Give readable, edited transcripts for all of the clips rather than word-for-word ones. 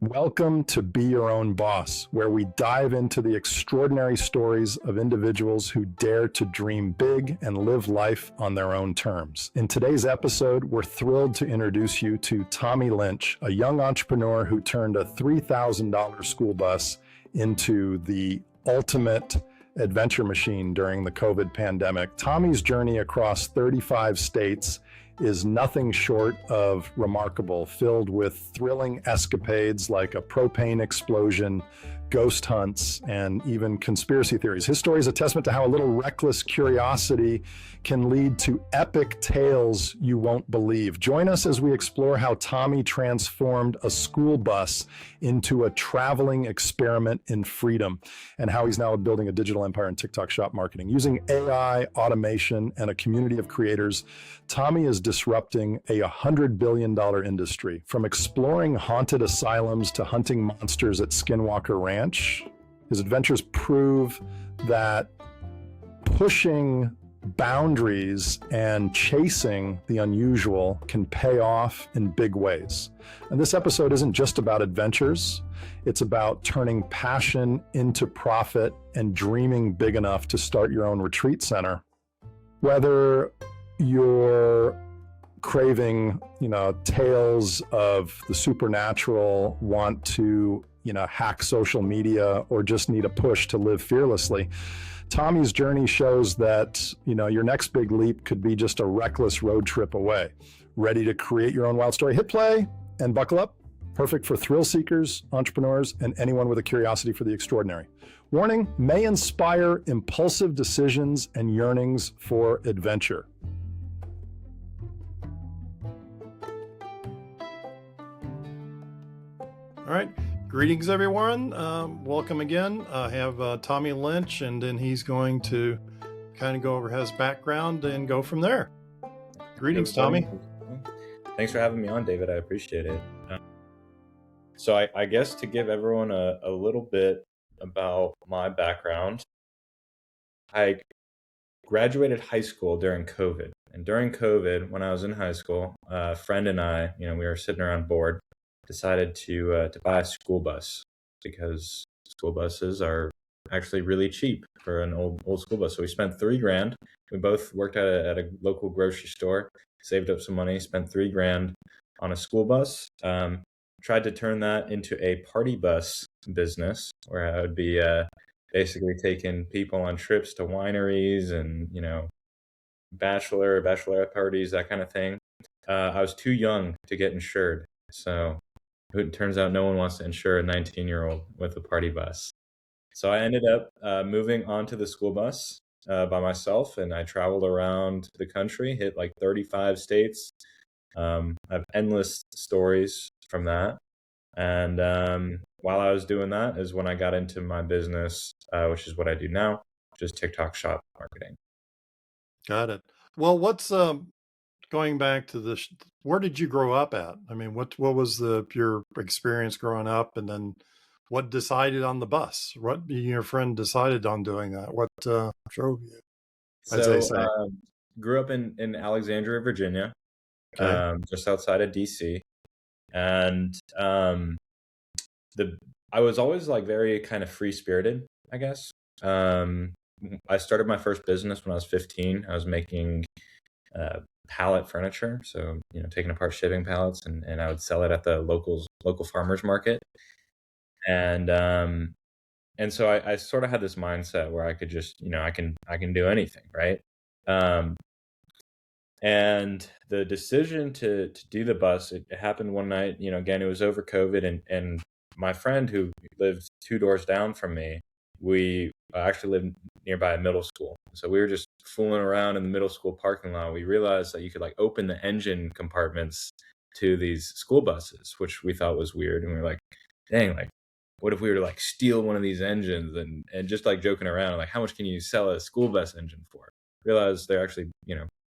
Welcome to Be Your Own Boss, where we dive into the extraordinary stories of individuals who dare to dream big and live life on their own terms. In today's episode, we're thrilled to introduce you to Tommy Lynch, a young entrepreneur who turned a $3,000 school bus into the ultimate adventure machine during the COVID pandemic. Tommy's journey across 35 states is nothing short of remarkable, filled with thrilling escapades like a propane explosion, ghost hunts, and even conspiracy theories. His story is a testament to how a little reckless curiosity can lead to epic tales you won't believe. Join us as we explore how Tommy transformed a school bus into a traveling experiment in freedom, and how he's now building a digital empire in TikTok shop marketing. Using AI, automation, and a community of creators, Tommy is disrupting a $100 billion industry. From exploring haunted asylums to hunting monsters at Skinwalker Ranch, his adventures prove that pushing boundaries and chasing the unusual can pay off in big ways. And this episode isn't just about adventures. It's about turning passion into profit and dreaming big enough to start your own retreat center. Whether you're craving, tales of the supernatural, want to, hack social media, or just need a push to live fearlessly, Tommy's journey shows that, your next big leap could be just a reckless road trip away. Ready to create your own wild story? Hit play and buckle up. Perfect for thrill seekers, entrepreneurs, and anyone with a curiosity for the extraordinary. Warning, may inspire impulsive decisions and yearnings for adventure. All right. Greetings, everyone. Welcome again. I have Tommy Lynch, and then he's going to kind of go over his background and go from there. Greetings, Tommy. Thanks for having me on, David. I appreciate it. So I guess to give everyone a little bit about my background, I graduated high school during COVID. And during COVID, when I was in high school, a friend and I, we were sitting around bored, decided to buy a school bus, because school buses are actually really cheap for an old school bus. So we spent $3,000. We both worked at a local grocery store, saved up some money, spent $3,000 on a school bus. Tried to turn that into a party bus business, where I would be basically taking people on trips to wineries and bachelorette parties, that kind of thing. I was too young to get insured, so it turns out no one wants to insure a 19-year-old with a party bus. So I ended up moving onto the school bus by myself, and I traveled around the country, hit like 35 states. I have endless stories from that. And while I was doing that is when I got into my business, which is what I do now, which is TikTok shop marketing. Got it. Well, what's going back to where did you grow up at? I mean, what was your experience growing up, and then what decided on the bus? What your friend decided on doing that? What drove you? As they say. Grew up in Alexandria, Virginia, Okay. just outside of DC. And I was always like very kind of free spirited, I guess. I started my first business when I was 15. I was making pallet furniture, so taking apart shipping pallets, and I would sell it at the local farmers market. And so I sort of had this mindset where I could just I can do anything, right? And the decision to do the bus, it happened one night. Again, it was over COVID, and my friend who lived 2 doors down from me, we actually lived nearby a middle school. So we were just fooling around in the middle school parking lot. We realized that you could like open the engine compartments to these school buses, which we thought was weird. And we were like, dang, like, what if we were to like steal one of these engines, and just like joking around, like, how much can you sell a school bus engine for? Realized they're actually,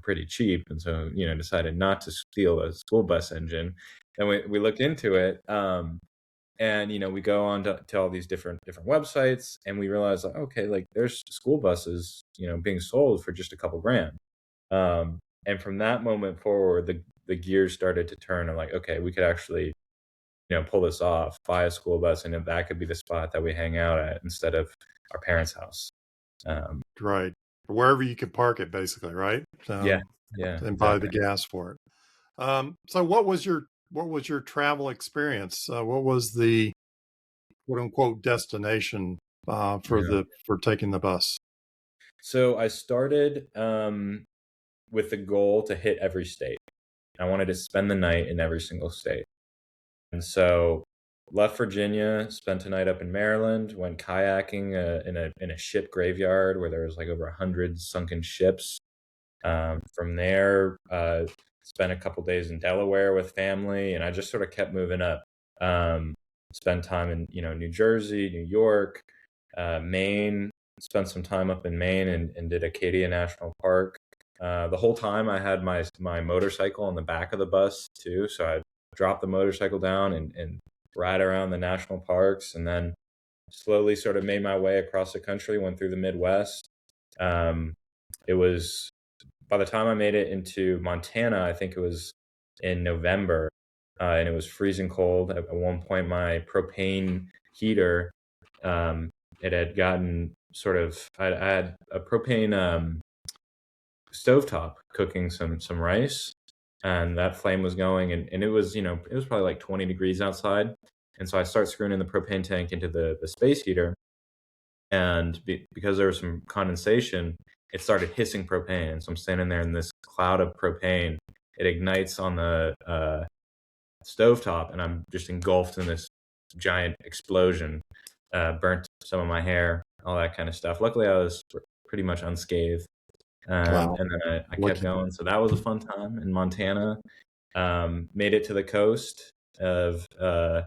pretty cheap. And so, decided not to steal a school bus engine. And we looked into it. And we go on to all these different websites, and we realize like, okay, like there's school buses being sold for just a couple grand. And from that moment forward, the gears started to turn, and like, okay, we could actually pull this off, buy a school bus, and that could be the spot that we hang out at instead of our parents' house. Right. Wherever you can park it, basically, right? Yeah, yeah, And buy the exactly. gas for it. So what was your travel experience? What was the quote unquote destination Yeah. for taking the bus? So I started with the goal to hit every state. I wanted to spend the night in every single state. And so left Virginia, spent a night up in Maryland, went kayaking in a ship graveyard where there was like over 100 sunken ships. From there, spent a couple days in Delaware with family, and I just sort of kept moving up. Um, Spent time in New Jersey, New York, Maine. Spent some time up in Maine and did Acadia National Park. The whole time I had my motorcycle on the back of the bus too, so I dropped the motorcycle down and ride around the national parks, and then slowly sort of made my way across the country. Went through the Midwest. Um, it was By the time I made it into Montana, I think it was in November, and it was freezing cold. At one point, my propane heater, um, it had gotten sort of. I had a propane stovetop cooking some rice, and that flame was going, and it was it was probably like 20 degrees outside, and so I start screwing in the propane tank into the space heater, and because there was some condensation, it started hissing propane. And so I'm standing there in this cloud of propane. It ignites on the stovetop, and I'm just engulfed in this giant explosion. Burnt some of my hair, all that kind of stuff. Luckily, I was pretty much unscathed. Wow. And then I kept Lucky. going. So that was a fun time in Montana. Made it to the coast of the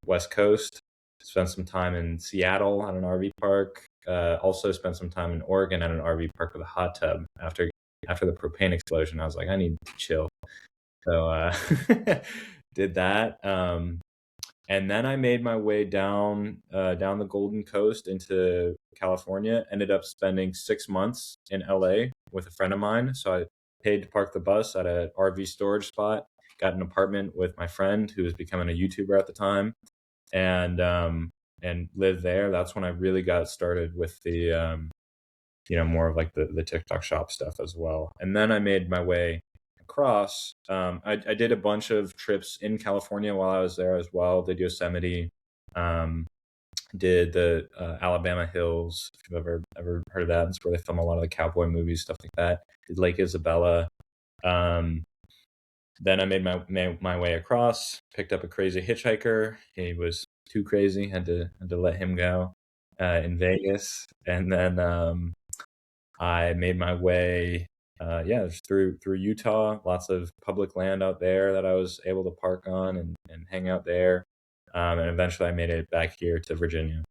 West Coast. Spent some time in Seattle at an RV park. Also spent some time in Oregon at an RV park with a hot tub. After the propane explosion, I was like, I need to chill. So did that. And then I made my way down the Golden Coast into California. Ended up spending 6 months in LA with a friend of mine. So I paid to park the bus at an RV storage spot. Got an apartment with my friend who was becoming a YouTuber at the time, and lived there. That's when I really got started with the more of like the TikTok shop stuff as well. And then I made my way across. I did a bunch of trips in California while I was there as well. Did Yosemite, um, did the Alabama Hills. If you've ever heard of that, it's where they film a lot of the cowboy movies, stuff like that. Did Lake Isabella. Um, then I made my way across. Picked up a crazy hitchhiker. He was too crazy. Had to let him go in Vegas, and then I made my way, just through Utah. Lots of public land out there that I was able to park on and hang out there. And eventually, I made it back here to Virginia.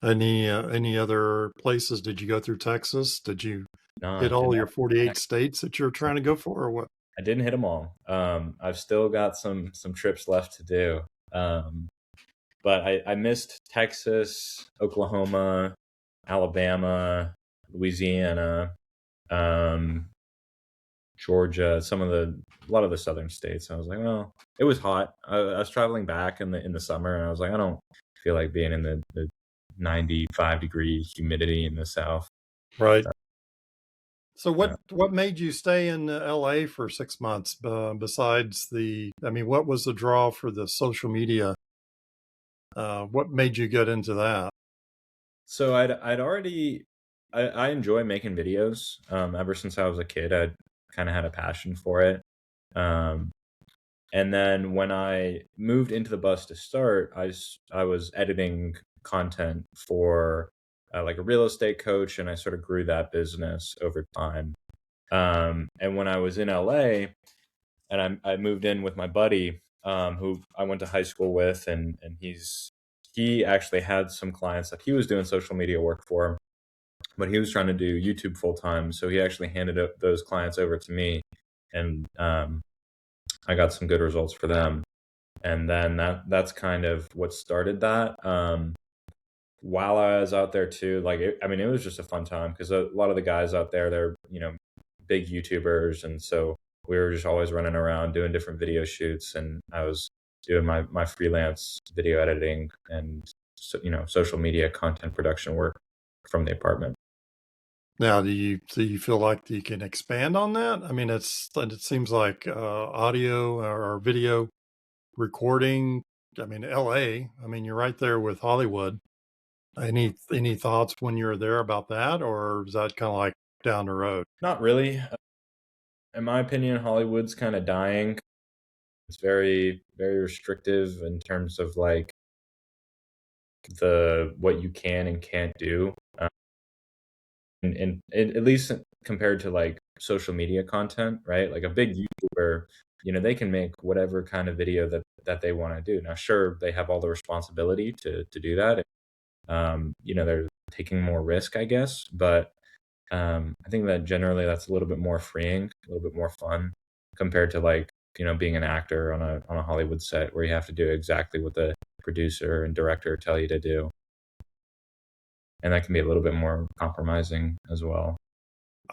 Any other places? Did you go through Texas? Did you No, I hit did all not. your 48 states that you're trying to go for, or what? I didn't hit them all. I've still got some trips left to do. But I missed Texas, Oklahoma, Alabama, Louisiana, um, Georgia, a lot of the southern states. I was like, well, it was hot. I was traveling back in the summer, and I was like, I don't feel like being in the 95-degree humidity in the South. Right. So Uh, what made you stay in LA for 6 months? Besides what was the draw for the social media? What made you get into that? so I'd already I enjoy making videos. Ever since I was a kid, I'd kind of had a passion for it. Um, And then when I moved into the bus to start, I was editing content for like a real estate coach, and I sort of grew that business over time. And when I was in LA, and I moved in with my buddy, who I went to high school with, and he actually had some clients that he was doing social media work for, but he was trying to do YouTube full time, so he actually handed those clients over to me, and I got some good results for them. And then that's kind of what started that. While I was out there too, it was just a fun time because a lot of the guys out there, they're big YouTubers, and so we were just always running around doing different video shoots, and I was doing my freelance video editing and social media content production work from the apartment. Now, do you feel like you can expand on that? I mean, it seems like audio or video recording. I mean, L.A. I mean, you're right there with Hollywood. Any thoughts when you're there about that, or is that kind of like down the road? Not really. In my opinion, Hollywood's kind of dying. It's very, very restrictive in terms of like the what you can and can't do. At least compared to like social media content, right? Like a big YouTuber, they can make whatever kind of video that they want to do. Now, sure, they have all the responsibility to do that. They're taking more risk, I guess, but I think that generally that's a little bit more freeing, a little bit more fun compared to like, being an actor on a Hollywood set where you have to do exactly what the producer and director tell you to do. And that can be a little bit more compromising as well.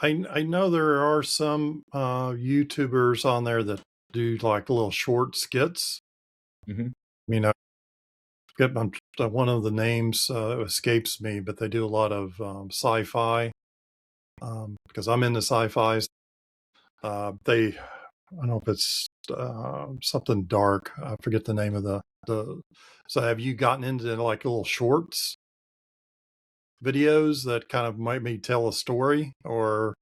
I know there are some YouTubers on there that do like little short skits. Hmm. I mean, one of the names escapes me, but they do a lot of sci-fi because I'm into sci-fi. I don't know if it's something dark. I forget the name of the. So have you gotten into like little shorts videos that kind of might me tell a story? Or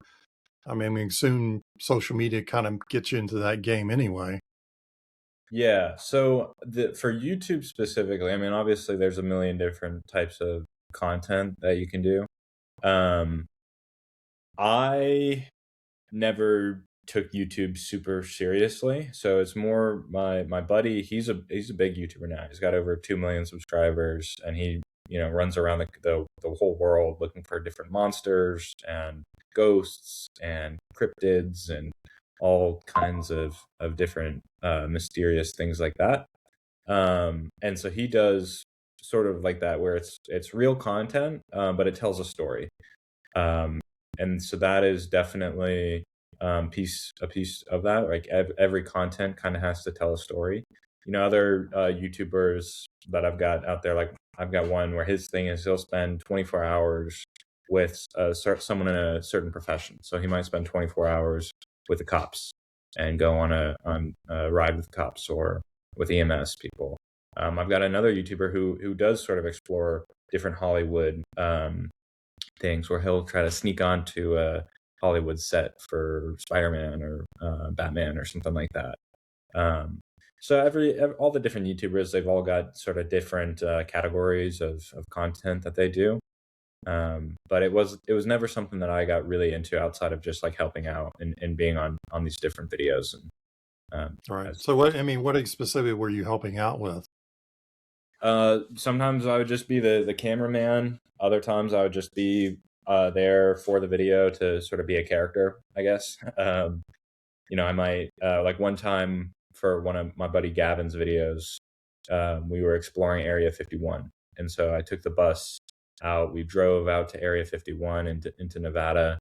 I mean, soon social media kind of gets you into that game anyway. Yeah. So for YouTube specifically, I mean, obviously there's a million different types of content that you can do. Um, I never took YouTube super seriously. So it's more my buddy, he's a big YouTuber now. He's got over 2 million subscribers, and he, runs around the whole world looking for different monsters and ghosts and cryptids and all kinds of different mysterious things like that. And so he does sort of like that where it's real content, but it tells a story. Um, and so that is definitely a piece of that. Like every content kind of has to tell a story. Other YouTubers that I've got out there, like I've got one where his thing is he'll spend 24 hours with someone in a certain profession. So he might spend 24 hours with the cops and go on a ride with cops or with EMS people. I've got another YouTuber who does sort of explore different Hollywood things where he'll try to sneak onto a Hollywood set for Spider-Man or Batman or something like that. So all the different YouTubers, they've all got sort of different categories of content that they do. But it was never something that I got really into outside of just like helping out and being on these different videos. And All right. So what specifically were you helping out with? sometimes I would just be the cameraman. Other times I would just be there for the video to sort of be a character, I guess. I might like one time for one of my buddy Gavin's videos, we were exploring Area 51, and so I took the bus out. We drove out to Area 51 into Nevada,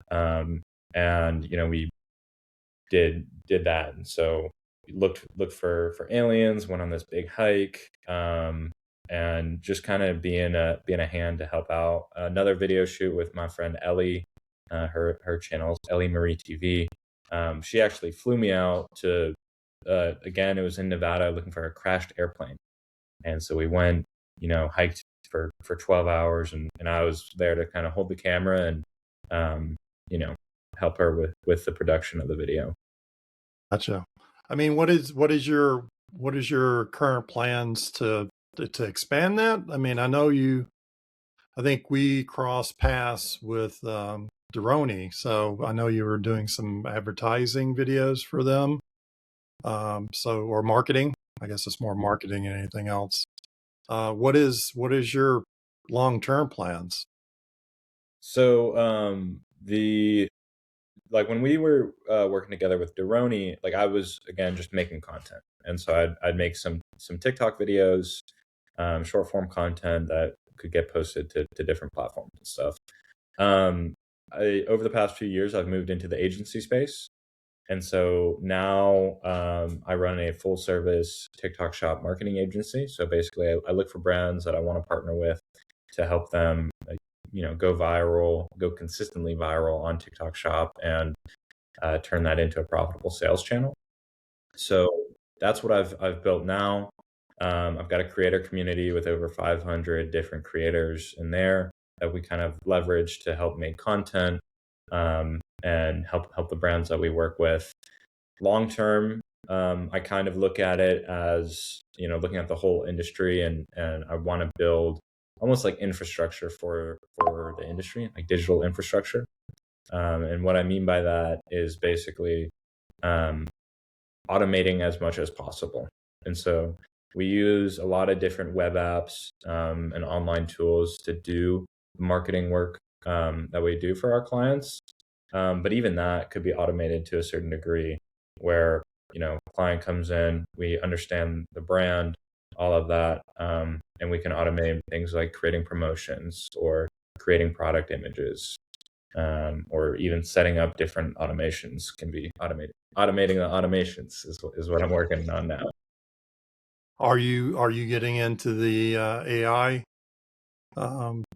and we did that. And so we looked for aliens, went on this big hike, and just kind of being a hand to help out. Another video shoot with my friend Ellie, her channel is Ellie Marie TV. She actually flew me out to again, it was in Nevada, looking for a crashed airplane. And so we went, hiked for 12 hours, and I was there to kind of hold the camera and you know help her with the production of the video. Gotcha. I mean, what is your current plans to expand that? I mean, I think we crossed paths with Deroni, so I know you were doing some advertising videos for them. Or marketing. I guess it's more marketing than anything else. What is your long-term plans? So the like when we were working together with Deroni, like I was again just making content, and so I'd make some TikTok videos, short form content that could get posted to different platforms and stuff. Over the past few years, I've moved into the agency space, And so now I run a full service TikTok shop marketing agency. So basically, I look for brands that I want to partner with to help them, go viral, go consistently viral on TikTok shop, and turn that into a profitable sales channel. So that's what I've built now. I've got a creator community with over 500 different creators in there that we kind of leverage to help make content, and help the brands that we work with. Long term, I kind of look at it as, looking at the whole industry, and I want to build almost like infrastructure for the industry, like digital infrastructure. And what I mean by that is basically um, automating as much as possible. And so we use a lot of different web apps, and online tools to do marketing work that we do for our clients. But even that could be automated to a certain degree where, client comes in, we understand the brand, all of that, and we can automate things like creating promotions or creating product images, or even setting up different automations can be automated. Automating the automations is what I'm working on now. Are you getting into the AI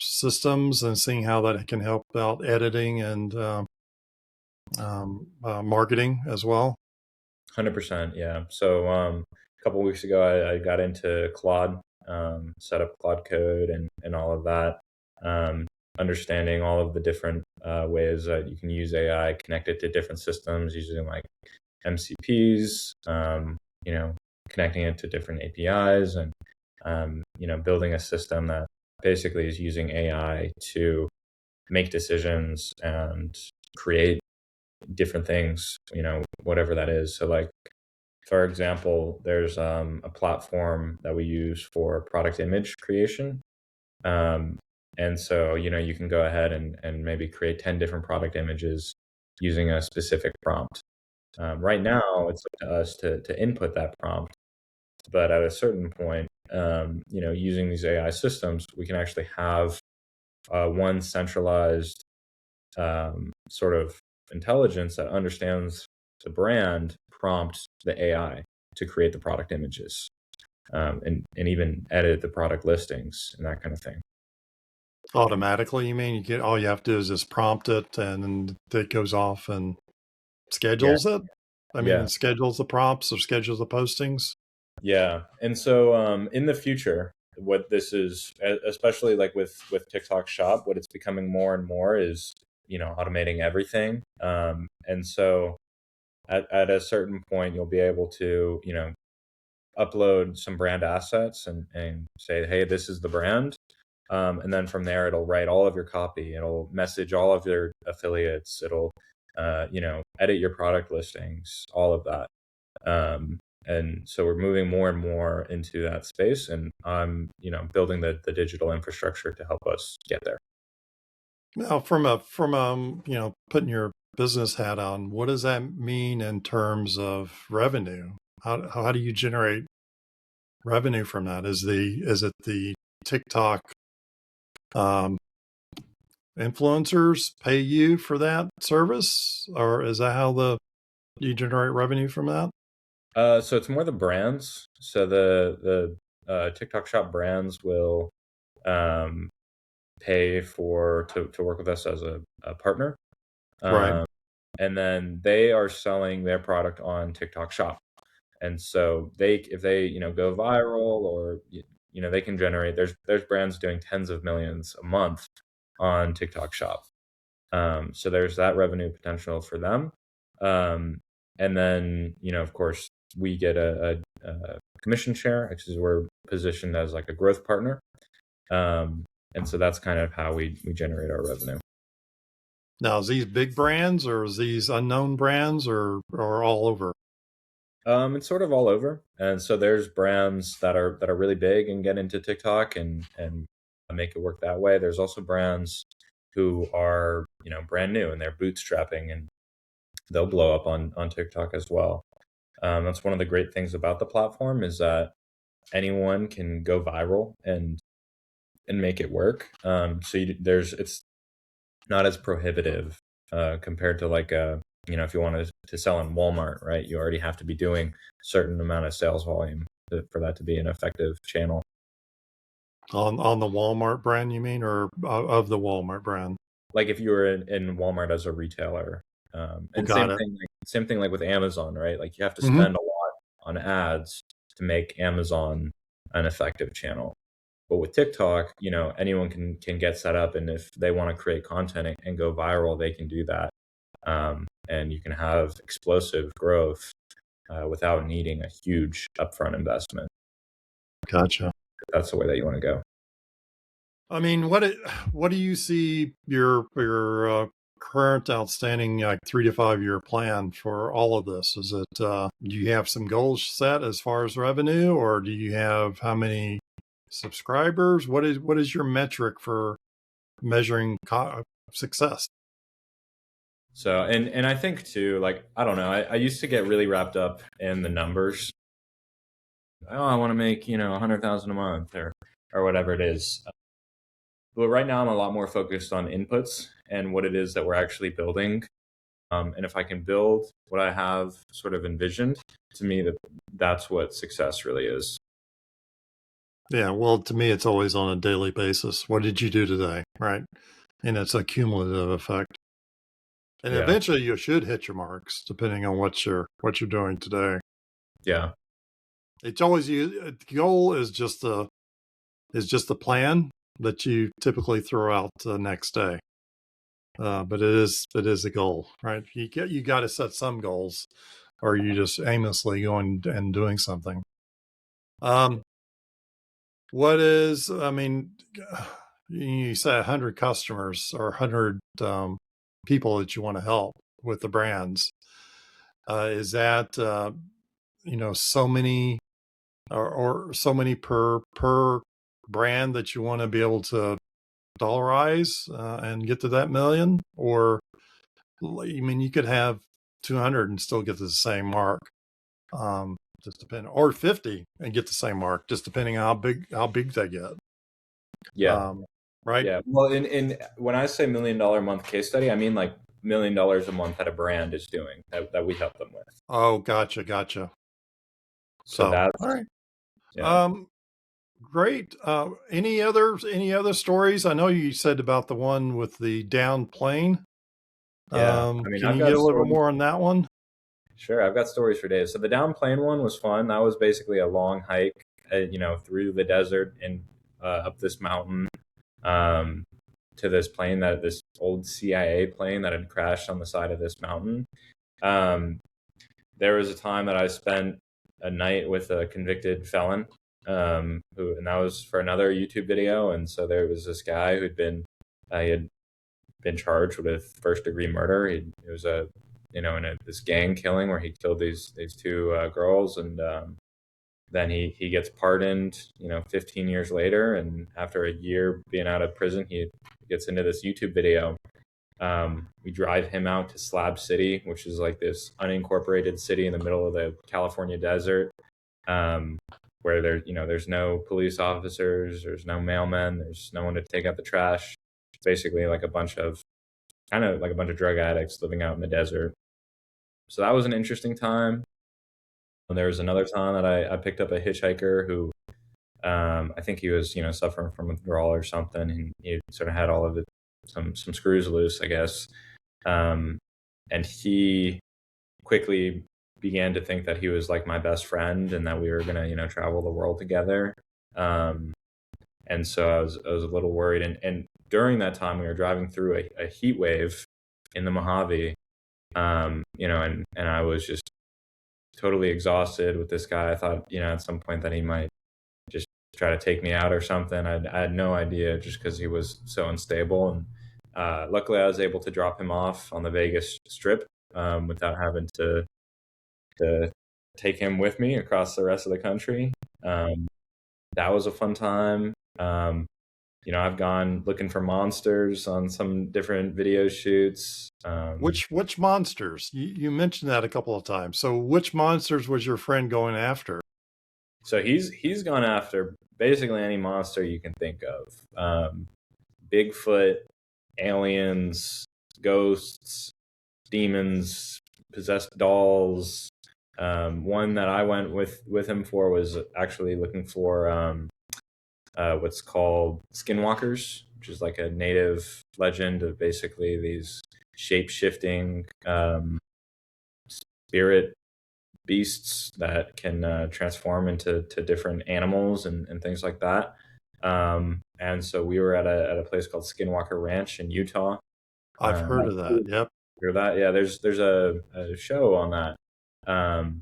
systems and seeing how that can help out editing and marketing as well? 100%, yeah. So a couple weeks ago, I got into Claude, set up Claude Code and all of that, understanding all of the different ways that you can use AI, connect it to different systems using like MCPs, connecting it to different APIs, and building a system that basically is using AI to make decisions and create different things, whatever that is. So like, for example, there's a platform that we use for product image creation. And so, you can go ahead and maybe create 10 different product images using a specific prompt. Right now, it's up to us to input that prompt. But at a certain point, using these AI systems, we can actually have one centralized sort of intelligence that understands the brand, prompt the AI to create the product images, and even edit the product listings and that kind of thing. Automatically, you mean? All you have to do is just prompt it, and then it goes off and Yeah, schedules it. I mean, yeah, it schedules the prompts or schedules the postings. yeah. And so in the future, what this is, especially like with TikTok Shop, what it's becoming more and more is, automating everything. And so at a certain point, you'll be able to, upload some brand assets and say, hey, this is the brand. And then from there, it'll write all of your copy. It'll message all of your affiliates. It'll, edit your product listings, all of that. And so we're moving more and more into that space. And I'm, building the digital infrastructure to help us get there. Now, from putting your business hat on, what does that mean in terms of revenue? How do you generate revenue from that? Is it the TikTok um, influencers pay you for that service, or is that how you generate revenue from that? So it's more the brands. So the TikTok Shop brands will um, pay to work with us as a partner. Right. Um, and then they are selling their product on TikTok Shop. And so if they, go viral, or, they can generate, there's brands doing tens of millions a month on TikTok Shop. So there's that revenue potential for them. Um, and then, of course, we get a commission share because we're positioned as like a growth partner. And so that's kind of how we generate our revenue. Now, is these big brands or is these unknown brands or all over? It's sort of all over, and so there's brands that are really big and get into TikTok and make it work that way. There's also brands who are brand new and they're bootstrapping, and they'll blow up on TikTok as well. That's one of the great things about the platform is that anyone can go viral and make it work. So it's not as prohibitive compared to like if you want to sell in Walmart, right, you already have to be doing a certain amount of sales volume for that to be an effective channel. On the Walmart brand, you mean, or of the Walmart brand? Like if you were in Walmart as a retailer, and Got it. same thing like with Amazon, right? Like you have to Hmm. spend a lot on ads to make Amazon an effective channel. But with TikTok, anyone can get set up, and if they want to create content and go viral, they can do that. And you can have explosive growth without needing a huge upfront investment. Gotcha. That's the way that you want to go. I mean, what do you see your current outstanding, like 3 to 5 year plan for all of this? Is it do you have some goals set as far as revenue, or do you have how many subscribers? What is your metric for measuring success? So, and I think too, like, I don't know, I used to get really wrapped up in the numbers. Oh, I want to make, 100,000 a month or whatever it is. But right now I'm a lot more focused on inputs and what it is that we're actually building. And if I can build what I have sort of envisioned, to me, that's what success really is. Yeah, well, to me, it's always on a daily basis. What did you do today, right? And it's a cumulative effect. And Yeah. eventually, you should hit your marks, depending on what you're doing today. Yeah. It's always the goal is just the plan that you typically throw out the next day. But it is a goal, right? You got to set some goals, or you just aimlessly going and doing something. What is? I mean, you say 100 customers or 100 people that you want to help with the brands. Is that so many or so many per brand that you want to be able to dollarize and get to that million? Or I mean, you could have 200 and still get to the same mark. Just depending, or 50 and get the same mark, just depending on how big they get. Yeah. Right. Yeah. Well, in when I say $1 million a month case study, I mean like $1 million a month that a brand is doing that we help them with. Oh, gotcha. So that's all right. yeah. Great. Any other stories? I know you said about the one with the downed plane. Yeah. I mean, Can I've you get got a little stories. bit more on that one? Sure, I've got stories for days. So the down plane one was fun. That was basically a long hike, through the desert and up this mountain um, to this old CIA plane that had crashed on the side of this mountain. Um, there was a time that I spent a night with a convicted felon, and that was for another YouTube video. And so there was this guy he had been charged with first degree murder. It was this gang killing where he killed these two girls, and then he gets pardoned, 15 years later, and after a year being out of prison, he gets into this YouTube video. We drive him out to Slab City, which is like this unincorporated city in the middle of the California desert, where there's no police officers, there's no mailmen, there's no one to take out the trash. It's basically like a bunch of drug addicts living out in the desert. So that was an interesting time. And there was another time that I picked up a hitchhiker who I think he was suffering from withdrawal or something, and he sort of had all of some screws loose, I guess. And he quickly began to think that he was like my best friend and that we were gonna travel the world together. And so I was a little worried. And during that time, we were driving through a heat wave in the Mojave, and I was just totally exhausted with this guy. I thought, at some point that he might just try to take me out or something. I had no idea, just because he was so unstable. And luckily, I was able to drop him off on the Vegas Strip without having to take him with me across the rest of the country. That was a fun time. I've gone looking for monsters on some different video shoots. Which monsters? You mentioned that a couple of times. So which monsters was your friend going after? So he's gone after basically any monster you can think of. Bigfoot, aliens, ghosts, demons, possessed dolls. One that I went with him for was actually looking for what's called skinwalkers, which is like a native legend of basically these shape shifting spirit beasts that can transform into different animals and things like that. And so we were at a place called Skinwalker Ranch in Utah. I've heard of that. Yep. Hear that? Yeah, there's a show on that. Um,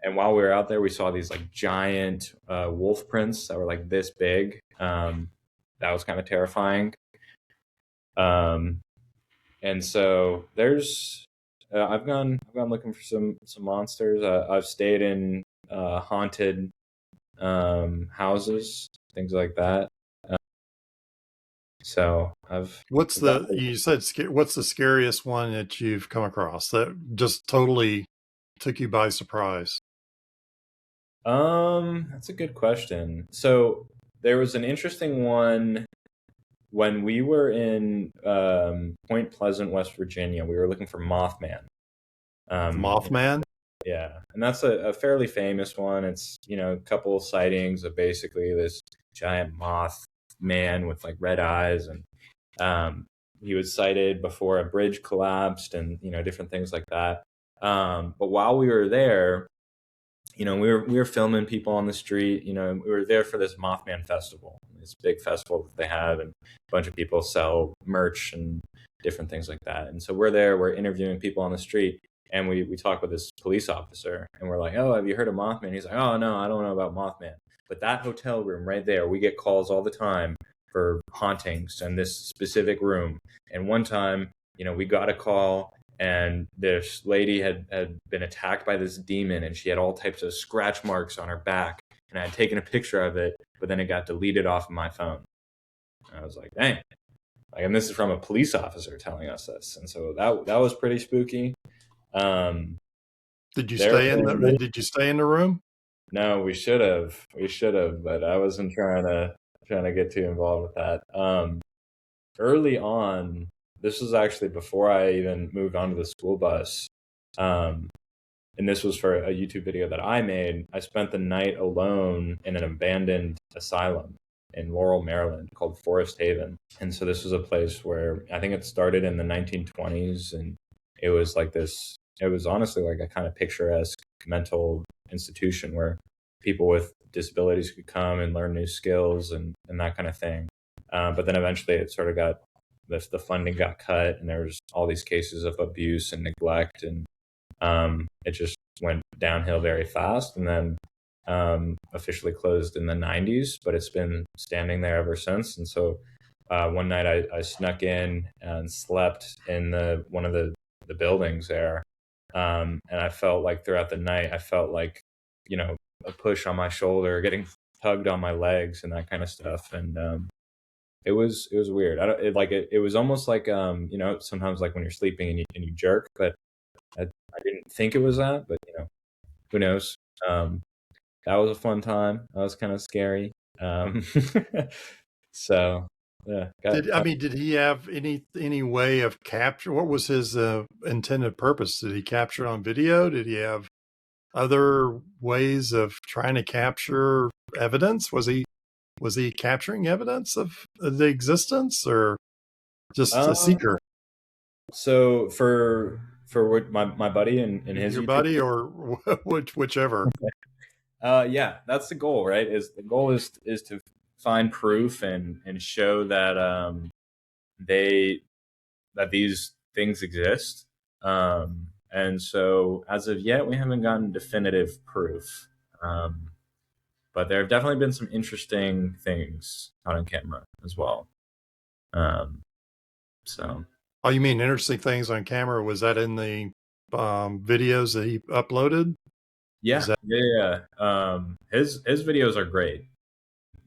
and while we were out there, we saw these like giant wolf prints that were like this big. That was kind of terrifying. Um, and so there's I've gone looking for some monsters. I've stayed in haunted houses, things like that. So What's you said what's the scariest one that you've come across that just totally took you by surprise? That's a good question. So there was an interesting one when we were in Point Pleasant, West Virginia. We were looking for Mothman. Mothman? Yeah, and that's a fairly famous one. It's, a couple of sightings of basically this giant moth man with like red eyes, and he was sighted before a bridge collapsed, and different things like that. But while we were there, we were filming people on the street. We were there for this Mothman festival, this big festival that they have, and a bunch of people sell merch and different things like that. And so we're interviewing people on the street, and we talk with this police officer, and we're like, "Oh, have you heard of Mothman?" He's like, "Oh no, I don't know about Mothman." But that hotel room right there, we get calls all the time for hauntings in this specific room. And one time, we got a call, and this lady had been attacked by this demon, and she had all types of scratch marks on her back. And I had taken a picture of it, but then it got deleted off of my phone. And I was like, dang. And this is from a police officer telling us this. And so that was pretty spooky. Did you stay in the room? No, we should have, but I wasn't trying to get too involved with that. Early on, this was actually before I even moved onto the school bus. And this was for a YouTube video that I made. I spent the night alone in an abandoned asylum in Laurel, Maryland, called Forest Haven. And so this was a place where I think it started in the 1920s, and it was like this. It was honestly like a kind of picturesque mental institution where people with disabilities could come and learn new skills and that kind of thing. But then eventually it sort of got, the funding got cut, and there was all these cases of abuse and neglect, and it just went downhill very fast, and then officially closed in the 90s, but it's been standing there ever since. And so one night I snuck in and slept in one of the buildings there. And I felt like throughout the night, I felt like, a push on my shoulder, getting tugged on my legs and that kind of stuff. And it was weird. It was almost like, sometimes like when you're sleeping and you jerk, but I didn't think it was that, but who knows? That was a fun time. That was kind of scary. So yeah. Did he have any way of capture? What was his intended purpose? Did he capture it on video? Did he have other ways of trying to capture evidence? Was he capturing evidence of the existence, or just a seeker? So for what my buddy and his your buddy, or whichever. Yeah, that's the goal, right? The goal is to find proof and show that that these things exist. And so as of yet, we haven't gotten definitive proof. But there have definitely been some interesting things caught on camera as well. So. Oh, you mean interesting things on camera? Was that in the videos that he uploaded? Yeah, yeah. His videos are great.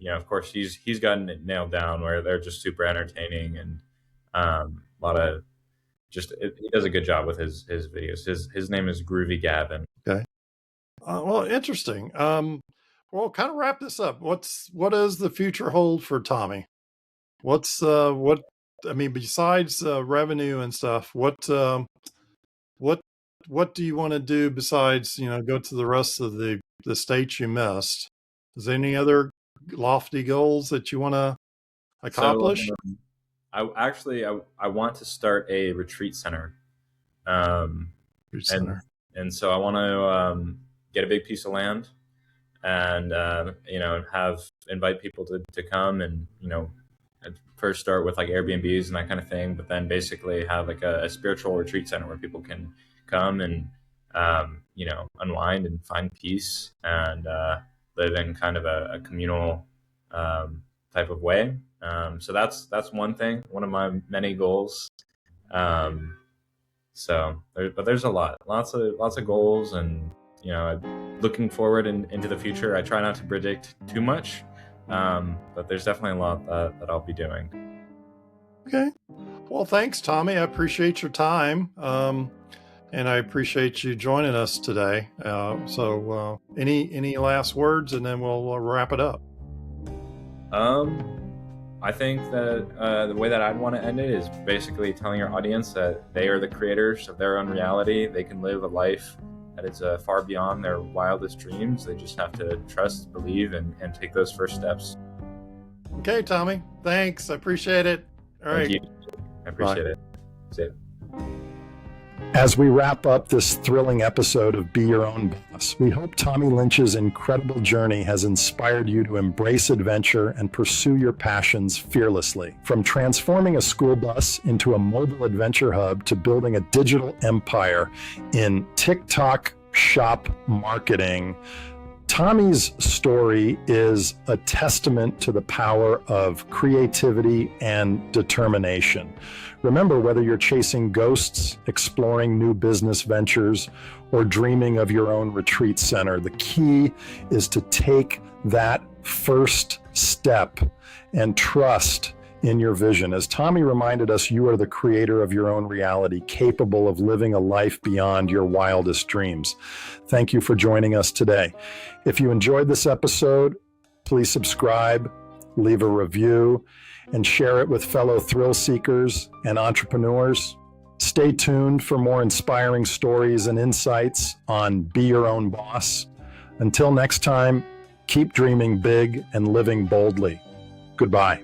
Of course, he's gotten it nailed down where they're just super entertaining, and a lot of he does a good job with his videos. His name is Groovy Gavin. Okay. Well, interesting. Well, kind of wrap this up. What does the future hold for Tommy? Besides revenue and stuff, what what do you want to do besides, go to the rest of the states you missed? Is there any other lofty goals that you want to So accomplish? I want to start a retreat center. Um, Retreat and center. so I want to get a big piece of land and have invite people to come and at first start with like Airbnbs and that kind of thing, but then basically have like a spiritual retreat center where people can come and unwind and find peace and live in kind of a communal type of way. So that's one thing, one of my many goals. But there's lots of goals, and looking forward into the future. I try not to predict too much, but there's definitely a lot that I'll be doing. Okay. Well, thanks, Tommy. I appreciate your time. And I appreciate you joining us today. So any last words, and then we'll wrap it up. I think that the way that I'd want to end it is basically telling your audience that they are the creators of their own reality. They can live a life that is far beyond their wildest dreams. They just have to trust, believe, and take those first steps. Okay, Tommy. Thanks. I appreciate it. All right. Thank you. I appreciate it. See you. As we wrap up this thrilling episode of Be Your Own Boss, we hope Tommy Lynch's incredible journey has inspired you to embrace adventure and pursue your passions fearlessly. From transforming a school bus into a mobile adventure hub to building a digital empire in TikTok shop marketing, Tommy's story is a testament to the power of creativity and determination. Remember, whether you're chasing ghosts, exploring new business ventures, or dreaming of your own retreat center, the key is to take that first step and trust in your vision. As Tommy reminded us, you are the creator of your own reality, capable of living a life beyond your wildest dreams. Thank you for joining us today. If you enjoyed this episode, please subscribe, leave a review, and share it with fellow thrill seekers and entrepreneurs. Stay tuned for more inspiring stories and insights on Be Your Own Boss. Until next time, keep dreaming big and living boldly. Goodbye.